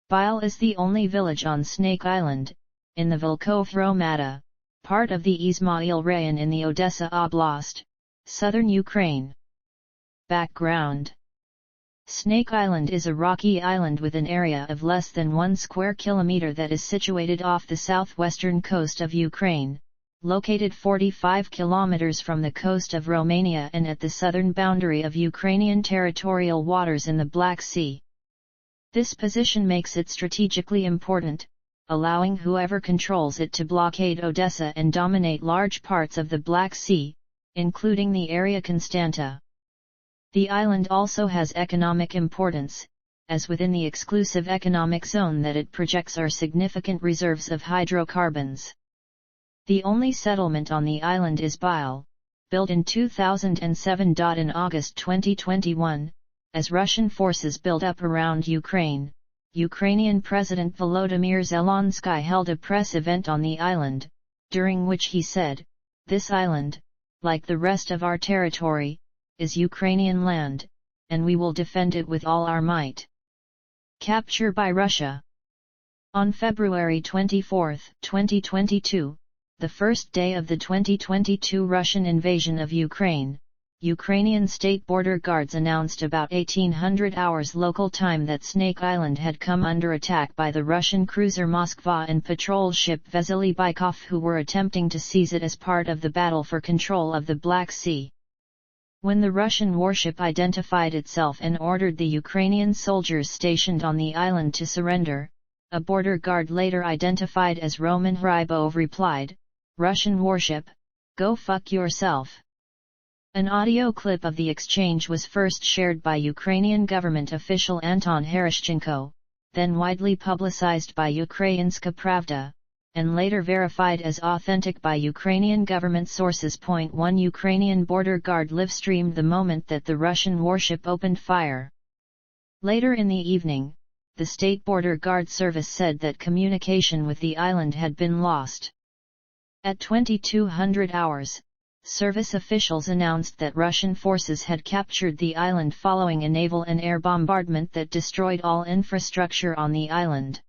Bile is the only village on Snake Island, in the Vylkove hromada, part of the Izmail Raion in the Odesa Oblast, southern Ukraine. Background: Snake Island is a rocky island with an area of less than 1 square kilometer that is situated off the southwestern coast of Ukraine, located 45 kilometers from the coast of Romania and at the southern boundary of Ukrainian territorial waters in the Black Sea. This position makes it strategically important, allowing whoever controls it to blockade Odessa and dominate large parts of the Black Sea, including the area Constanta. The island also has economic importance, as within the exclusive economic zone that it projects are significant reserves of hydrocarbons. The only settlement on the island is Bile, built in 2007. In August 2021, as Russian forces build up around Ukraine, Ukrainian President Volodymyr Zelensky held a press event on the island, during which he said, "This island, like the rest of our territory, is Ukrainian land, and we will defend it with all our might." Capture by Russia. On February 24, 2022, the first day of the 2022 Russian invasion of Ukraine, Ukrainian state border guards announced about 1800 hours local time that Snake Island had come under attack by the Russian cruiser Moskva and patrol ship Vysly Bykov, who were attempting to seize it as part of the battle for control of the Black Sea. When the Russian warship identified itself and ordered the Ukrainian soldiers stationed on the island to surrender, a border guard later identified as Roman Hrybov replied, "Russian warship, go fuck yourself." An audio clip of the exchange was first shared by Ukrainian government official Anton Herashchenko, then widely publicized by Ukrainska Pravda, and later verified as authentic by Ukrainian government sources. 1 Ukrainian border guard live-streamed the moment that the Russian warship opened fire. Later in the evening, the State Border Guard Service said that communication with the island had been lost. At 2200 hours, service officials announced that Russian forces had captured the island following a naval and air bombardment that destroyed all infrastructure on the island.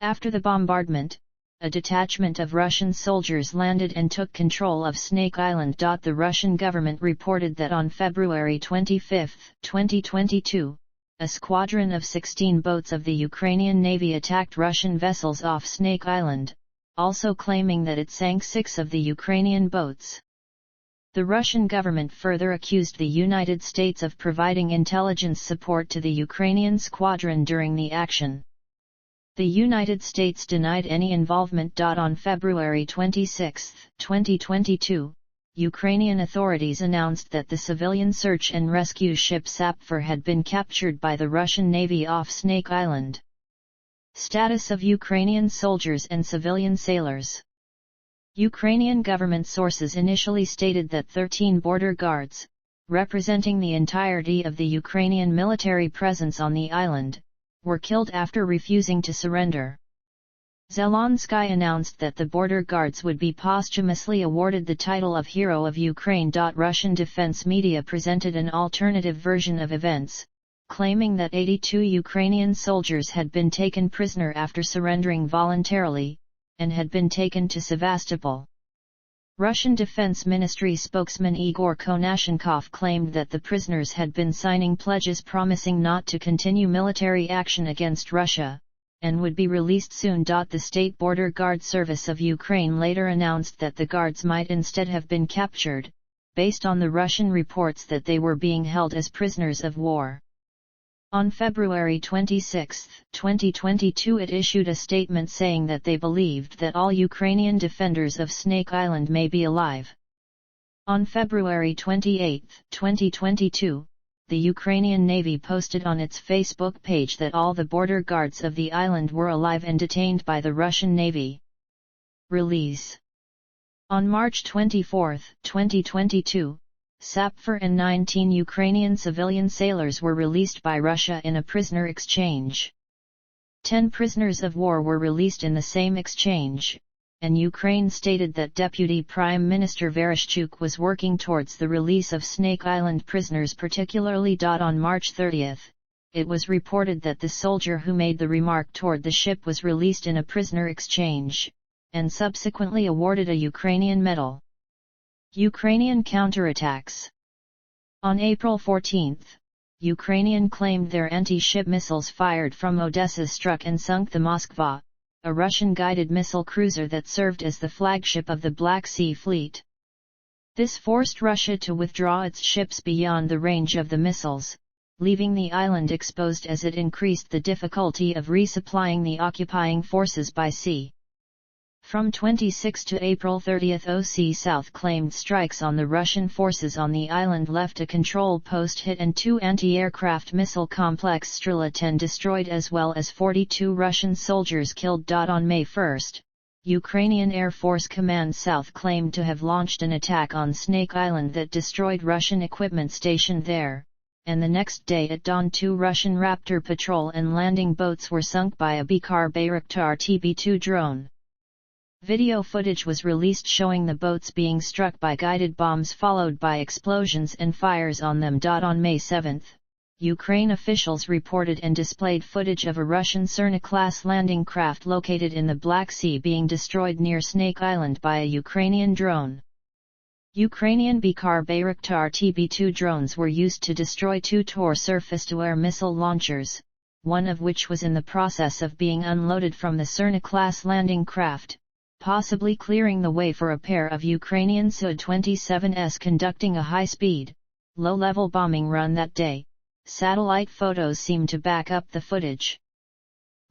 After the bombardment, a detachment of Russian soldiers landed and took control of Snake Island. The Russian government reported that on February 25, 2022, a squadron of 16 boats of the Ukrainian Navy attacked Russian vessels off Snake Island, also claiming that it sank 6 of the Ukrainian boats. The Russian government further accused the United States of providing intelligence support to the Ukrainian squadron during the action. The United States denied any involvement. On February 26, 2022, Ukrainian authorities announced that the civilian search and rescue ship Sapphire had been captured by the Russian Navy off Snake Island. Status of Ukrainian soldiers and civilian sailors. Ukrainian government sources initially stated that 13 border guards, representing the entirety of the Ukrainian military presence on the island, were killed after refusing to surrender. Zelensky announced that the border guards would be posthumously awarded the title of Hero of Ukraine. Russian defense media presented an alternative version of events, claiming that 82 Ukrainian soldiers had been taken prisoner after surrendering voluntarily, and had been taken to Sevastopol. Russian Defense Ministry spokesman Igor Konashenkov claimed that the prisoners had been signing pledges promising not to continue military action against Russia, and would be released soon. The State Border Guard Service of Ukraine later announced that the guards might instead have been captured, based on the Russian reports that they were being held as prisoners of war. On February 26, 2022, it issued a statement saying that they believed that all Ukrainian defenders of Snake Island may be alive. On February 28, 2022, the Ukrainian Navy posted on its Facebook page that all the border guards of the island were alive and detained by the Russian Navy. Release. On March 24, 2022, Sapphire and 19 Ukrainian civilian sailors were released by Russia in a prisoner exchange. 10 prisoners of war were released in the same exchange, and Ukraine stated that Deputy Prime Minister Vereshchuk was working towards the release of Snake Island prisoners particularly. On March 30, it was reported that the soldier who made the remark toward the ship was released in a prisoner exchange, and subsequently awarded a Ukrainian medal. Ukrainian counterattacks. On April 14, Ukrainian claimed their anti-ship missiles fired from Odessa struck and sunk the Moskva, a Russian-guided missile cruiser that served as the flagship of the Black Sea Fleet. This forced Russia to withdraw its ships beyond the range of the missiles, leaving the island exposed as it increased the difficulty of resupplying the occupying forces by sea. From 26 to April 30, OC South claimed strikes on the Russian forces on the island left a control post hit and 2 anti-aircraft missile complex Strela 10 destroyed as well as 42 Russian soldiers killed. On May 1, Ukrainian Air Force Command South claimed to have launched an attack on Snake Island that destroyed Russian equipment stationed there, and the next day at dawn 2 Russian Raptor patrol and landing boats were sunk by a Bikar Bayraktar TB2 drone. Video footage was released showing the boats being struck by guided bombs followed by explosions and fires on them. On May 7, Ukraine officials reported and displayed footage of a Russian Cerna-class landing craft located in the Black Sea being destroyed near Snake Island by a Ukrainian drone. Ukrainian Bikar Bayraktar TB2 drones were used to destroy 2 Tor surface-to-air missile launchers, one of which was in the process of being unloaded from the Cerna-class landing craft, possibly clearing the way for a pair of Ukrainian Su-27s conducting a high-speed, low-level bombing run that day. Satellite photos seem to back up the footage.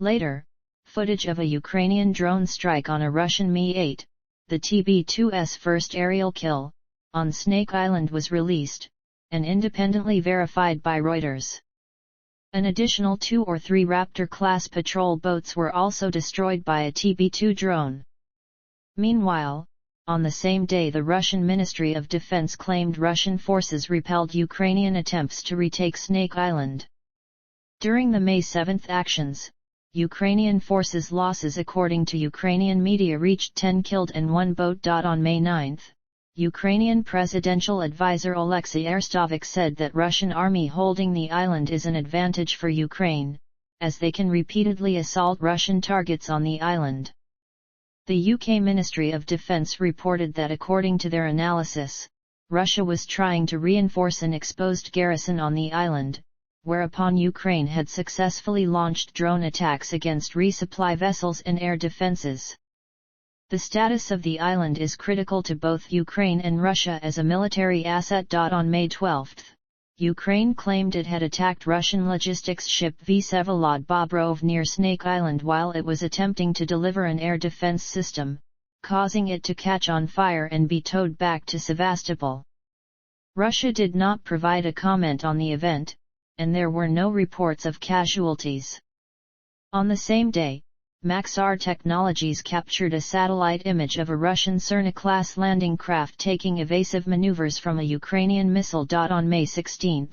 Later, footage of a Ukrainian drone strike on a Russian Mi-8, the TB2's first aerial kill, on Snake Island was released, and independently verified by Reuters. An additional 2 or 3 Raptor-class patrol boats were also destroyed by a TB2 drone. Meanwhile, on the same day the Russian Ministry of Defense claimed Russian forces repelled Ukrainian attempts to retake Snake Island. During the May 7 actions, Ukrainian forces' losses according to Ukrainian media reached 10 killed and 1 boat. On May 9, Ukrainian presidential advisor Alexei Arstovik said that Russian army holding the island is an advantage for Ukraine, as they can repeatedly assault Russian targets on the island. The UK Ministry of Defence reported that according to their analysis, Russia was trying to reinforce an exposed garrison on the island, whereupon Ukraine had successfully launched drone attacks against resupply vessels and air defences. The status of the island is critical to both Ukraine and Russia as a military asset. On May 12, Ukraine claimed it had attacked Russian logistics ship Vsevolod Bobrov near Snake Island while it was attempting to deliver an air defense system, causing it to catch on fire and be towed back to Sevastopol. Russia did not provide a comment on the event, and there were no reports of casualties. On the same day, Maxar Technologies captured a satellite image of a Russian Cerna-class landing craft taking evasive maneuvers from a Ukrainian missile. On May 16,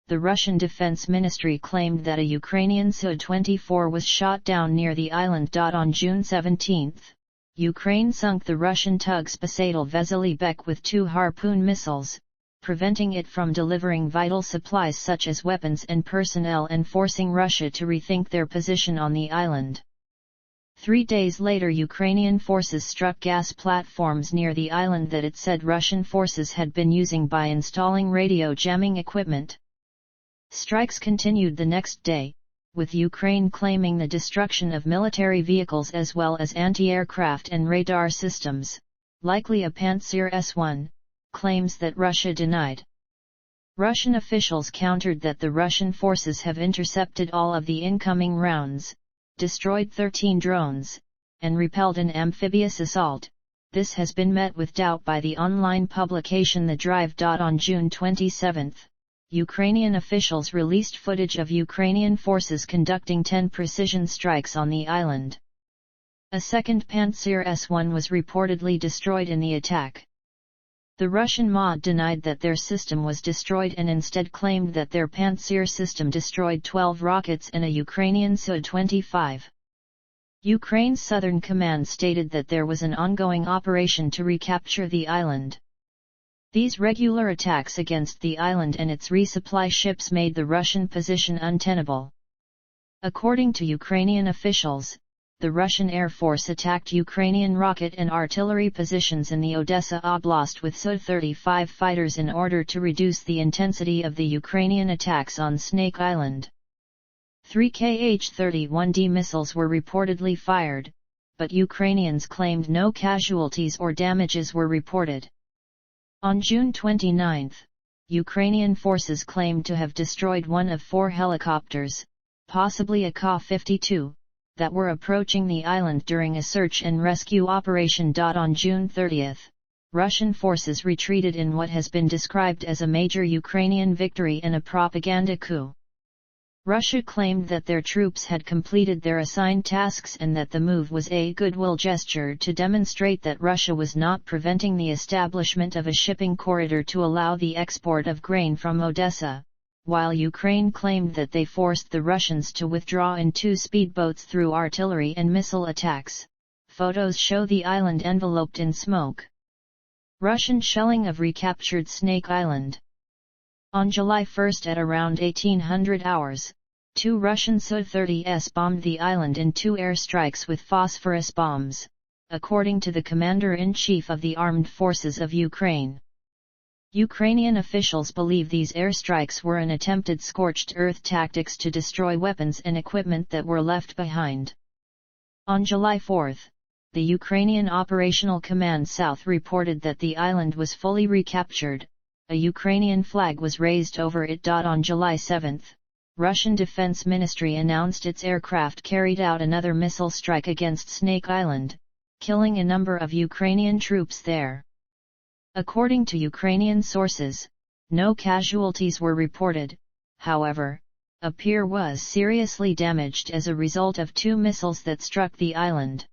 the Russian Defense Ministry claimed that a Ukrainian Su-24 was shot down near the island. On June 17, Ukraine sunk the Russian tug Spasitel Vesely Bek with 2 Harpoon missiles, preventing it from delivering vital supplies such as weapons and personnel and forcing Russia to rethink their position on the island. 3 days later Ukrainian forces struck gas platforms near the island that it said Russian forces had been using by installing radio jamming equipment. Strikes continued the next day, with Ukraine claiming the destruction of military vehicles as well as anti-aircraft and radar systems, likely a Pantsir S-1, claims that Russia denied. Russian officials countered that the Russian forces have intercepted all of the incoming rounds, destroyed 13 drones, and repelled an amphibious assault. This has been met with doubt by the online publication The Drive. On June 27, Ukrainian officials released footage of Ukrainian forces conducting 10 precision strikes on the island. A second Pantsir S-1 was reportedly destroyed in the attack. The Russian MA denied that their system was destroyed and instead claimed that their Pantsir system destroyed 12 rockets and a Ukrainian Su-25. Ukraine's Southern Command stated that there was an ongoing operation to recapture the island. These regular attacks against the island and its resupply ships made the Russian position untenable. According to Ukrainian officials, the Russian Air Force attacked Ukrainian rocket and artillery positions in the Odesa Oblast with Su-35 fighters in order to reduce the intensity of the Ukrainian attacks on Snake Island. 3 Kh-31D missiles were reportedly fired, but Ukrainians claimed no casualties or damages were reported. On June 29, Ukrainian forces claimed to have destroyed one of 4 helicopters, possibly a Ka-52, that were approaching the island during a search and rescue operation. On June 30, Russian forces retreated in what has been described as a major Ukrainian victory and a propaganda coup. Russia claimed that their troops had completed their assigned tasks and that the move was a goodwill gesture to demonstrate that Russia was not preventing the establishment of a shipping corridor to allow the export of grain from Odessa, while Ukraine claimed that they forced the Russians to withdraw in 2 speedboats through artillery and missile attacks. Photos show the island enveloped in smoke. Russian shelling of recaptured Snake Island. On July 1 at around 1800 hours, 2 Russian Su-30s bombed the island in 2 airstrikes with phosphorus bombs, according to the Commander-in-Chief of the Armed Forces of Ukraine. Ukrainian officials believe these airstrikes were an attempted scorched earth tactics to destroy weapons and equipment that were left behind. On July 4, the Ukrainian Operational Command South reported that the island was fully recaptured. A Ukrainian flag was raised over it. On July 7, Russian Defense Ministry announced its aircraft carried out another missile strike against Snake Island, killing a number of Ukrainian troops there. According to Ukrainian sources, no casualties were reported. However, a pier was seriously damaged as a result of 2 missiles that struck the island.